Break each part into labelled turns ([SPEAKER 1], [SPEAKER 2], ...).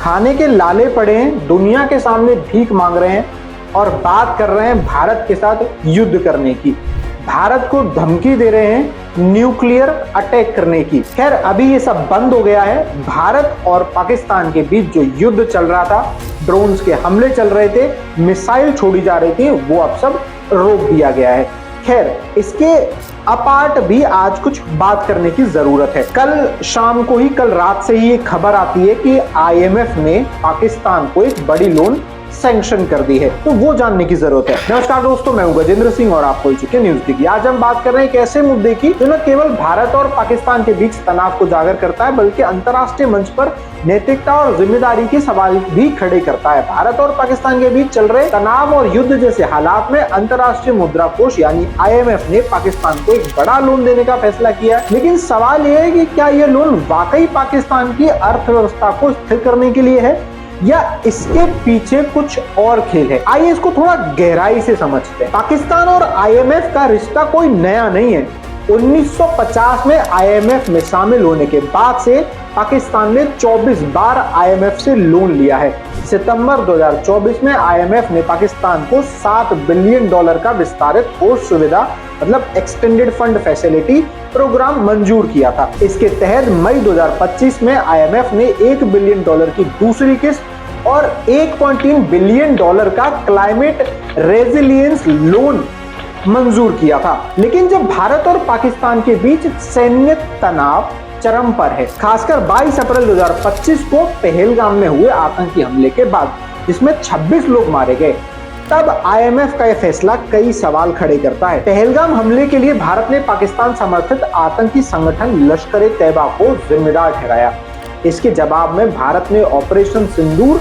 [SPEAKER 1] खाने के लाले पड़े हैं, दुनिया के सामने भीख मांग रहे हैं और बात कर रहे हैं भारत के साथ युद्ध करने की, भारत को धमकी दे रहे हैं न्यूक्लियर अटैक करने की। खैर अभी ये सब बंद हो गया है। भारत और पाकिस्तान के बीच जो युद्ध चल रहा था, ड्रोन्स के हमले चल रहे थे, मिसाइल छोड़ी जा रही थी, वो अब सब रोक दिया गया है। खैर इसके अपार्ट भी आज कुछ बात करने की जरूरत है। कल शाम को ही, कल रात से ही एक खबर आती है कि IMF ने पाकिस्तान को एक बड़ी लोन सैंक्शन कर दी है, तो वो जानने की जरूरत है। नमस्कार दोस्तों, मैं हूं गजेंद्र सिंह और आप पहुंच चुके हैं न्यूज दिखी। आज हम बात कर रहे हैं एक ऐसे मुद्दे की जो न केवल भारत और पाकिस्तान के बीच तनाव को उजागर करता है, बल्कि अंतर्राष्ट्रीय मंच पर नैतिकता और जिम्मेदारी के सवाल भी खड़े करता है। भारत और पाकिस्तान के बीच चल रहे तनाव और युद्ध जैसे हालात में अंतर्राष्ट्रीय मुद्रा कोष यानी IMF ने पाकिस्तान को एक बड़ा लोन देने का फैसला किया। लेकिन सवाल यह है कि क्या यह लोन वाकई पाकिस्तान की अर्थव्यवस्था को स्थिर करने के लिए है या इसके पीछे कुछ और खेल है। आइए इसको थोड़ा गहराई से समझते हैं। पाकिस्तान और IMF का रिश्ता कोई नया नहीं है। 1950 में IMF में शामिल होने के बाद से पाकिस्तान ने 24 बार IMF से लोन लिया है। सितंबर 2024 में IMF ने पाकिस्तान को $7 बिलियन का विस्तारित कोष सुविधा मतलब एक्सटेंडेड फंड फैसिलिटी प्रोग्राम मंजूर किया था। इसके तहत मई 2025 में IMF ने $1 बिलियन की दूसरी किस्त और $1.3 बिलियन का क्लाइमेट रेजिलियंस लोन मंजूर किया था। लेकिन जब भारत और पाकिस्तान के बीच सैन्य तनाव चरम पर है, खासकर 22 अप्रैल 2025 को पहलगाम में हुए आतंकी हमले के बाद, जिसमें 26 लोग मारे गए, तब IMF का यह फैसला कई सवाल खड़े करता है। पहलगाम हमले के लिए भारत ने पाकिस्तान समर्थित आतंकी संगठन लश्कर-ए-तैयबा को जिम्मेदार ठहराया। इसके जवाब में भारत ने ऑपरेशन सिंदूर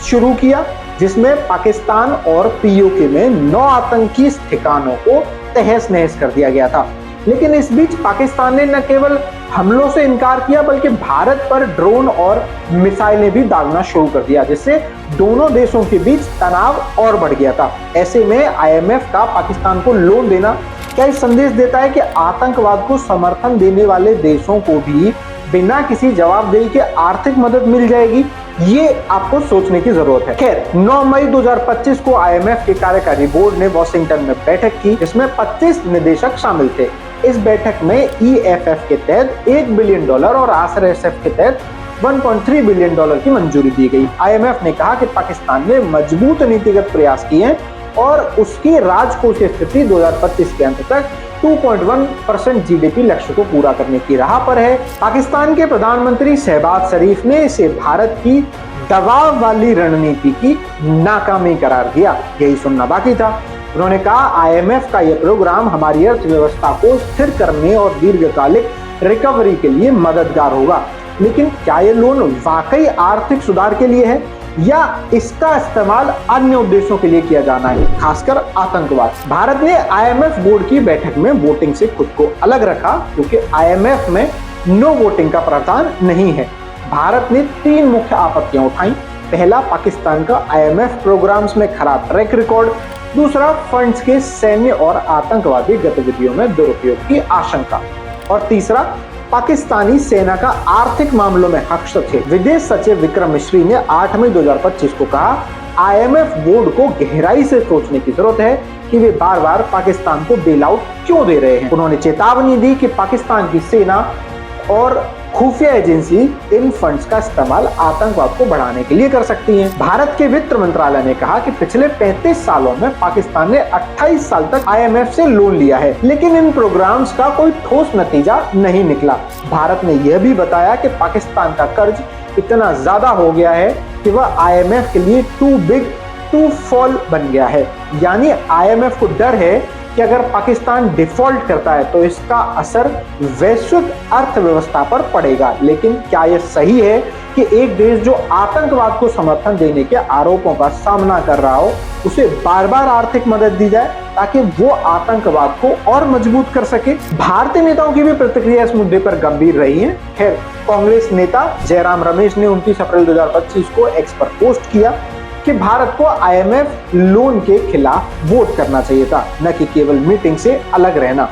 [SPEAKER 1] शुरू किया, जिसमें पाकिस्तान और POK में 9 आतंकी ठिकानों को तहस नहस कर दिया गया था। लेकिन इस बीच पाकिस्तान ने न केवल हमलों से इनकार किया, बल्कि भारत पर ड्रोन और मिसाइलें भी दागना शुरू कर दिया, जिससे दोनों देशों के बीच तनाव और बढ़ गया था। ऐसे में IMF का पाकिस्तान को लोन देना क्या इस संदेश देता है कि आतंकवाद को समर्थन देने वाले देशों को भी बिना किसी जवाबदेही के आर्थिक मदद मिल जाएगी? ये आपको सोचने की जरूरत है। खैर 9 मई 2025 को IMF के कार्यकारी बोर्ड ने वॉशिंगटन में बैठक की, जिसमें 25 निदेशक शामिल थे। इस बैठक में EFF के तहत $1 बिलियन और RSF के तहत $1.3 बिलियन की मंजूरी दी गई। IMF ने कहा कि पाकिस्तान ने मजबूत नीतिगत प्रयास किए हैं और उसकी राजकोषीय स्थिति 2025 के अंत तक 2.1% GDP लक्ष्य को पूरा करने की राह पर है। पाकिस्तान के प्रधानमंत्री शहबाज शरीफ ने इसे भारत की दबाव वाली रणनीति की नाकामी करार दिया। यही सुनना बाकी था। उन्होंने कहा IMF का यह प्रोग्राम हमारी अर्थव्यवस्था को स्थिर करने और दीर्घकालिक रिकवरी के लिए मददगार होगा। लेकिन क्या यह लोन वाकई आर्थिक सुधार के लिए है या इसका इस्तेमाल अन्य उद्देश्यों के लिए किया जाना है, खासकर आतंकवाद? भारत ने IMF बोर्ड की बैठक में वोटिंग से खुद को अलग रखा, क्योंकि IMF में नो वोटिंग का प्रावधान नहीं है। भारत ने 3 मुख्य आपत्तियां उठाई। पहला, पाकिस्तान का IMF प्रोग्राम्स में खराब ट्रैक रिकॉर्ड। दूसरा, फंड्स के सैन्य और आतंकवादी गतिविधियों में दुरुपयोग की आशंका। और तीसरा, पाकिस्तानी सेना का आर्थिक मामलों में हस्तक्षेप। विदेश सचिव विक्रम मिश्री ने 8 मई 2025 को कहा, IMF बोर्ड को गहराई से सोचने की जरूरत है कि वे बार बार पाकिस्तान को बेल आउट क्यों दे रहे हैं। उन्होंने चेतावनी दी कि पाकिस्तान की सेना और खुफिया एजेंसी इन फंड्स का इस्तेमाल आतंकवाद को बढ़ाने के लिए कर सकती हैं। भारत के वित्त मंत्रालय ने कहा कि पिछले 35 सालों में पाकिस्तान ने 28 साल तक IMF से लोन लिया है, लेकिन इन प्रोग्राम्स का कोई ठोस नतीजा नहीं निकला। भारत ने यह भी बताया कि पाकिस्तान का कर्ज इतना ज्यादा हो गया है कि वह IMF के लिए टू बिग टू फॉल बन गया है। यानी IMF को डर है कि अगर पाकिस्तान डिफॉल्ट करता है तो इसका असर वैश्विक अर्थव्यवस्था पर पड़ेगा। लेकिन क्या यह सही है कि एक देश जो आतंकवाद को समर्थन देने के आरोपों का सामना कर रहा हो, उसे बार बार आर्थिक मदद दी जाए ताकि वो आतंकवाद को और मजबूत कर सके? भारतीय नेताओं की भी प्रतिक्रिया इस मुद्दे पर गंभीर रही है। खैर, कांग्रेस नेता जयराम रमेश ने 29 अप्रैल 2025 को एक्स पर पोस्ट किया कि भारत को IMF लोन के खिलाफ वोट करना चाहिए था, न कि केवल मीटिंग से अलग रहना।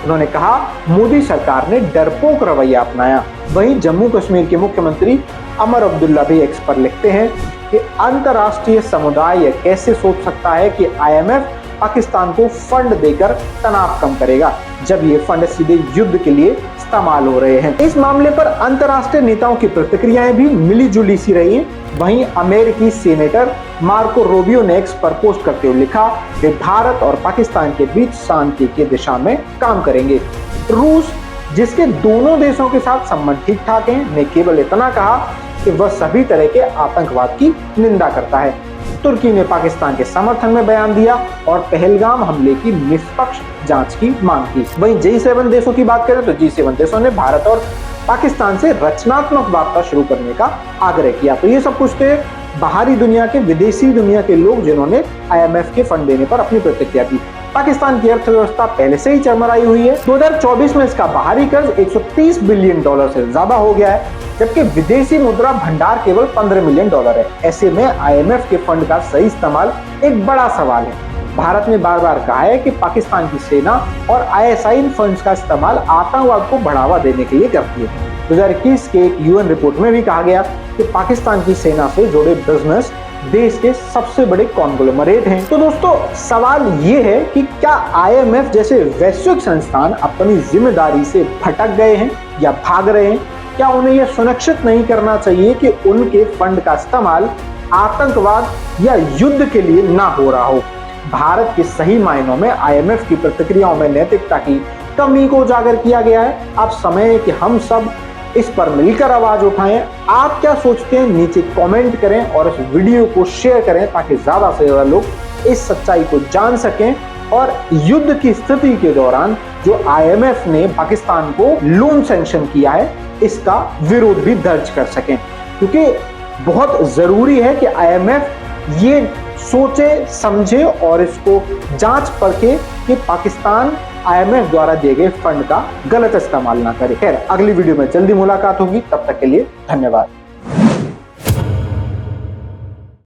[SPEAKER 1] उन्होंने कहा, मोदी सरकार ने डरपोक रवैया अपनाया। वहीं जम्मू कश्मीर के मुख्यमंत्री अमर अब्दुल्ला भी एक्स पर लिखते हैं कि अंतर्राष्ट्रीय समुदाय कैसे सोच सकता है कि IMF पाकिस्तान को फंड देकर तनाव कम करेगा, जब ये फंड सीधे युद्ध के लिए इस्तेमाल हो रहे हैं। इस मामले पर अंतर्राष्ट्रीय नेताओं की प्रतिक्रियाएं भी मिली जुली सी रही हैं। वहीं अमेरिकी सीनेटर मार्को रूबियो ने एक्स पर पोस्ट करते हुए लिखा कि भारत और पाकिस्तान के बीच शांति की दिशा में काम करेंगे। रूस, जिसके दोनों देशों के साथ संबंध ठीक ठाक हैं, ने केवल इतना कहा कि वह सभी तरह के आतंकवाद की निंदा करता है। तुर्की ने पाकिस्तान के समर्थन में बयान दिया और पहलगाम हमले की निष्पक्ष जांच की मांग की। वहीं G7 देशों की बात करें तो G7 देशों ने भारत और पाकिस्तान से रचनात्मक वार्ता शुरू करने का आग्रह किया। तो ये सब कुछ थे बाहरी दुनिया के, विदेशी दुनिया के लोग जिन्होंने IMF के फंड देने पर अपनी प्रतिक्रिया दी। पाकिस्तान की अर्थव्यवस्था पहले से ही चरमराई हुई है। 2024 में इसका बाहरी कर्ज $130 बिलियन से ज्यादा हो गया है, जबकि विदेशी मुद्रा भंडार केवल $15 मिलियन है। ऐसे में IMF के फंड का सही इस्तेमाल एक बड़ा सवाल है। भारत ने बार बार कहा है कि पाकिस्तान की सेना और ISI इन फंड्स का इस्तेमाल आतंकवाद को बढ़ावा देने के लिए करती है। 2021 के एक UN रिपोर्ट में भी कहा गया कि पाकिस्तान की सेना से जुड़े बिजनेस देश के सबसे बड़े कॉन्ग्लोमरेट हैं। तो दोस्तों, सवाल ये है कि क्या IMF जैसे वैश्विक संस्थान अपनी जिम्मेदारी से भटक गए हैं या भाग रहे हैं? क्या उन्हें यह सुनिश्चित नहीं करना चाहिए कि उनके फंड का इस्तेमाल आतंकवाद या युद्ध के लिए ना हो रहा हो? भारत के सही मायनों में IMF की प्रतिक्रियाओं में नैतिकता की कमी को उजागर किया गया है। अब समय है कि हम सब इस पर मिलकर आवाज उठाएं। आप क्या सोचते हैं, नीचे कमेंट करें और इस वीडियो को शेयर करें ताकि ज्यादा से ज्यादा लोग इस सच्चाई को जान सकें और युद्ध की स्थिति के दौरान जो IMF ने पाकिस्तान को लोन सैंक्शन किया है इसका विरोध भी दर्ज कर सकें, क्योंकि बहुत जरूरी है कि IMF ये सोचे, समझे और इसको जांच परखे कि पाकिस्तान IMF द्वारा दिए गए फंड का गलत इस्तेमाल ना करे। खैर, अगली वीडियो में जल्दी मुलाकात होगी, तब तक के लिए धन्यवाद।